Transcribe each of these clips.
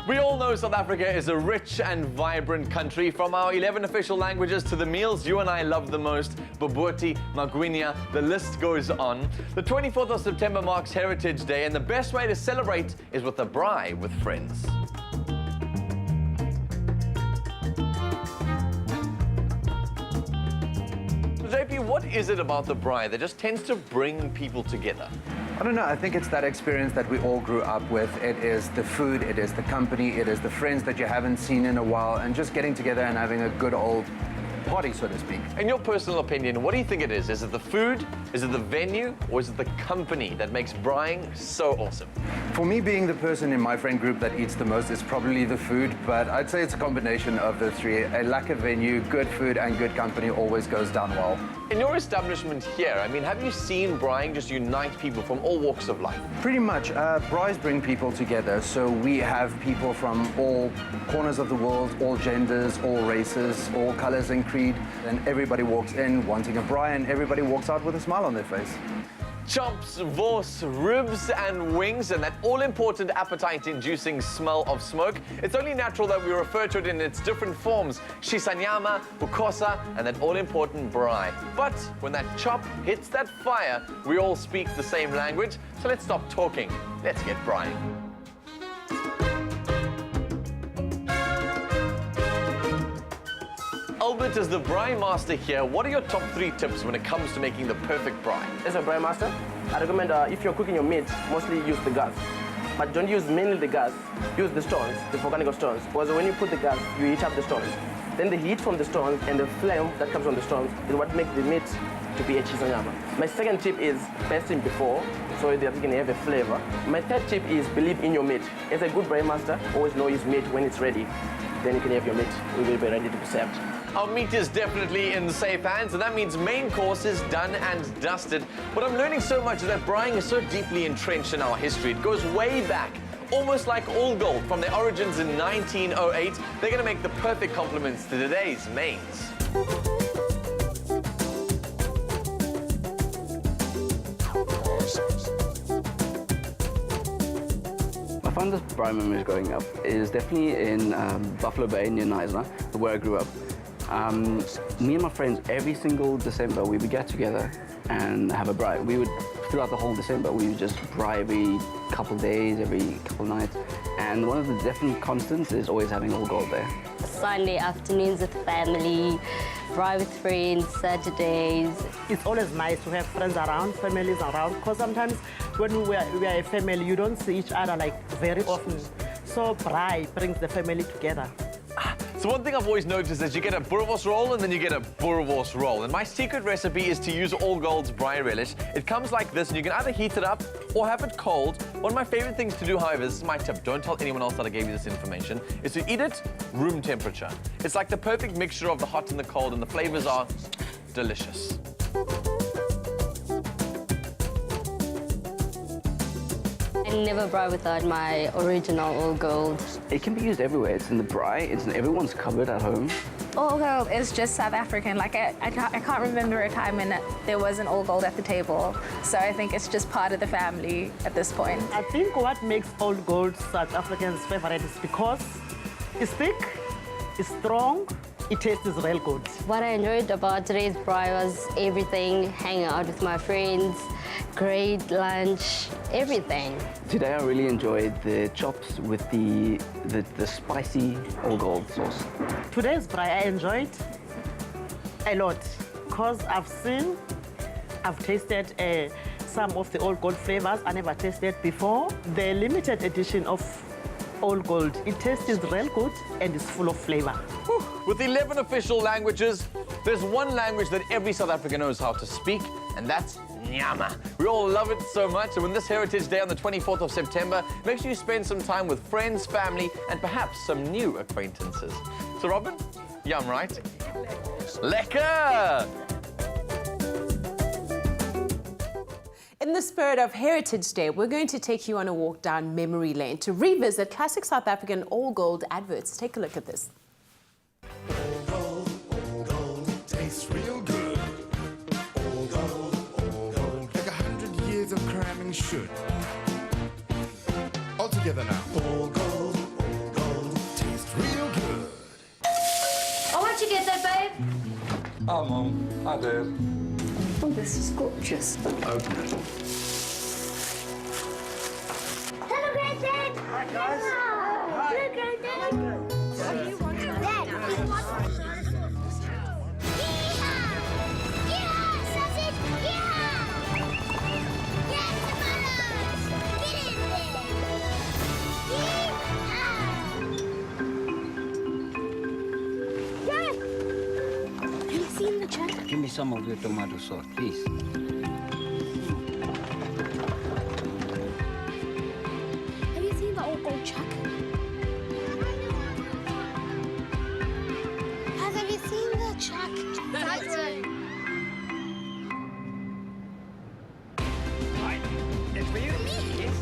We all know South Africa is a rich and vibrant country. From our 11 official languages to the meals you and I love the most, bobotie, magwinya, the list goes on. The 24th of September marks Heritage Day, and the best way to celebrate is with a braai with friends. JP, what is it about the braai that just tends to bring people together? I don't know, I think it's that experience that we all grew up with. It is the food, it is the company, it is the friends that you haven't seen in a while, and just getting together and having a good old party, so to speak. In your personal opinion, what do you think it is? Is it the food, is it the venue, or is it the company that makes braaiing so awesome? For me, being the person in my friend group that eats the most is probably the food, but I'd say it's a combination of the three. A lekker venue, good food, and good company always goes down well. In your establishment here, I mean, have you seen braaiing just unite people from all walks of life? Pretty much. Braais bring people together, so we have people from all corners of the world, all genders, all races, all colors and creed, and everybody walks in wanting a braai, and everybody walks out with a smile on their face. Chops, wors, ribs and wings, and that all-important appetite-inducing smell of smoke. It's only natural that we refer to it in its different forms, shisanyama, ukosa, and that all-important braai. But when that chop hits that fire, we all speak the same language, so let's stop talking. Let's get braaiing. Albert is the braai master here. What are your top 3 tips when it comes to making the perfect braai? As a braai master, I recommend if you're cooking your meat, mostly use the gas. But don't use mainly the gas, use the stones, the volcanic stones. Because when you put the gas, you heat up the stones. Then the heat from the stones and the flame that comes from the stones is what makes the meat to be a chisanyama. My second tip is basting before, so that you can have a flavor. My third tip is believe in your meat. As a good braai master, always know his meat when it's ready. Then you can have your meat, it will be ready to be served. Our meat is definitely in safe hands, and that means main course is done and dusted. What I'm learning so much is that braaiing is so deeply entrenched in our history. It goes way back, almost like All Gold. From their origins in 1908, they're going to make the perfect complements to today's mains. My fondest braai memories growing up is definitely in Buffalo Bay near Knysna, where I grew up. Me and my friends, every single December, we would get together and have a braai. We would, throughout the whole December, we would just braai every couple days, every couple nights. And one of the definite constants is always having All Gold there. Sunday afternoons with family, braai with friends, Saturdays. It's always nice to have friends around, families around, because sometimes when we are a family, you don't see each other like very often. So braai brings the family together. So one thing I've always noticed is you get a boerewors roll and then you get a boerewors roll. And my secret recipe is to use All Gold's braai relish. It comes like this, and you can either heat it up or have it cold. One of my favorite things to do, however, this is my tip, don't tell anyone else that I gave you this information, is to eat it room temperature. It's like the perfect mixture of the hot and the cold, and the flavors are delicious. I never braai without my original All Gold. It can be used everywhere. It's in the braai, it's in everyone's cupboard at home. All Gold is just South African. Like I can't remember a time when there was an All Gold at the table. So I think it's just part of the family at this point. I think what makes All Gold South Africans' favorite is because it's thick, it's strong, it tastes real good. What I enjoyed about today's braai was everything, hanging out with my friends, great lunch, everything. Today I really enjoyed the chops with the spicy All Gold sauce. Today's braai I enjoyed a lot because I've tasted some of the All Gold flavors I never tasted before. The limited edition of All Gold, it tastes real good and it's full of flavor. With 11 official languages, there's one language that every South African knows how to speak, and that's Nyama. We all love it so much, and when this Heritage Day on the 24th of September, make sure you spend some time with friends, family, and perhaps some new acquaintances. So, Robin, yum, right? Lekker! In the spirit of Heritage Day, we're going to take you on a walk down memory lane to revisit classic South African All Gold adverts. Take a look at this. All Gold tastes real good. All Gold, like 100 years of cramming should. All together now. All gold, tastes real good. Oh, where'd you get that, babe? Oh, Mum, I did. Oh, this is gorgeous. Open it. Hello, Granddad. Hi, guys. Hello, Granddad. What do you want? Dad, we want Yeehaw! Yeehaw, sausage! Yeehaw! Yeah, tomatoes! Get in there! Yeehaw! Dad! Have you seen the truck? Give me some of your tomato sauce, please. Have you seen the old gold truck? Have you seen the truck? It's for you. Yes.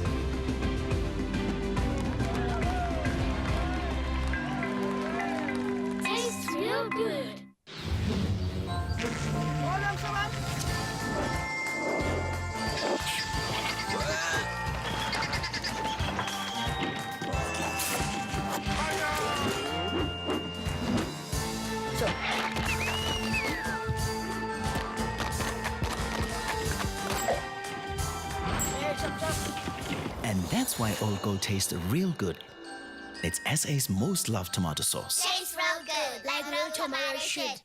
Tastes real good. And that's why Old Gold tastes real good. It's SA's most loved tomato sauce. Tastes real good, like real tomato should.